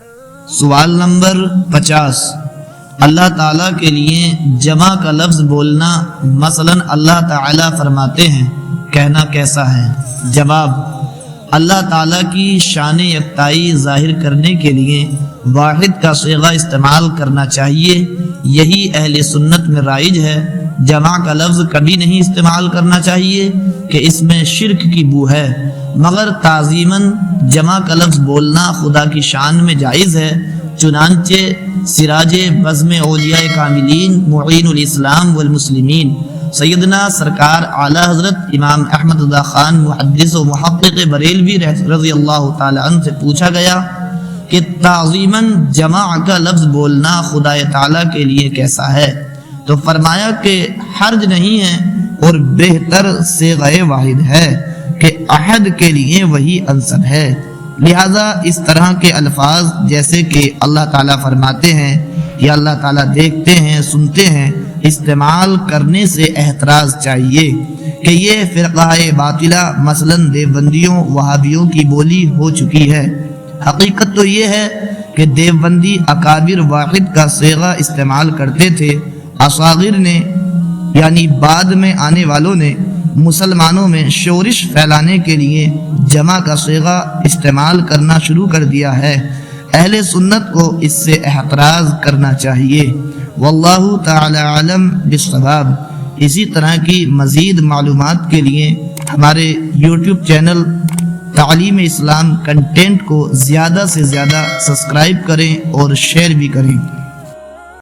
سوال نمبر 50، اللہ تعالیٰ کے لیے جمع کا لفظ بولنا، مثلا اللہ تعالیٰ فرماتے ہیں، کہنا کیسا ہے؟ جواب: اللہ تعالیٰ کی شان یکتائی ظاہر کرنے کے لیے واحد کا صیغہ استعمال کرنا چاہیے، یہی اہل سنت میں رائج ہے۔ جمع کا لفظ کبھی نہیں استعمال کرنا چاہیے کہ اس میں شرک کی بو ہے، مگر تعظیماً جمع کا لفظ بولنا خدا کی شان میں جائز ہے۔ چنانچہ سراج بزم اولیاء کاملین معین الاسلام والمسلمین سیدنا سرکار اعلی حضرت امام احمد رضا خان محدث و محقق بریلوی رضی اللہ تعالی عنہ سے پوچھا گیا کہ تعظیماً جمع کا لفظ بولنا خدا تعالیٰ کے لیے کیسا ہے؟ تو فرمایا کہ حرج نہیں ہے اور بہتر صیغہ واحد ہے کہ احد کے لیے وہی انسب ہے۔ لہذا اس طرح کے الفاظ جیسے کہ اللہ تعالیٰ فرماتے ہیں یا اللہ تعالیٰ دیکھتے ہیں، سنتے ہیں، استعمال کرنے سے احتراز چاہیے کہ یہ فرقہ باطلہ مثلاً دیوبندیوں وہابیوں کی بولی ہو چکی ہے۔ حقیقت تو یہ ہے کہ دیوبندی اکابر واحد کا صیغہ استعمال کرتے تھے، اصاغر نے یعنی بعد میں آنے والوں نے مسلمانوں میں شورش پھیلانے کے لیے جمع کا صیغہ استعمال کرنا شروع کر دیا ہے۔ اہل سنت کو اس سے احتراز کرنا چاہیے۔ واللہ تعالی عالم بالصواب۔ اسی طرح کی مزید معلومات کے لیے ہمارے یوٹیوب چینل تعلیم اسلام کنٹینٹ کو زیادہ سے زیادہ سبسکرائب کریں اور شیئر بھی کریں۔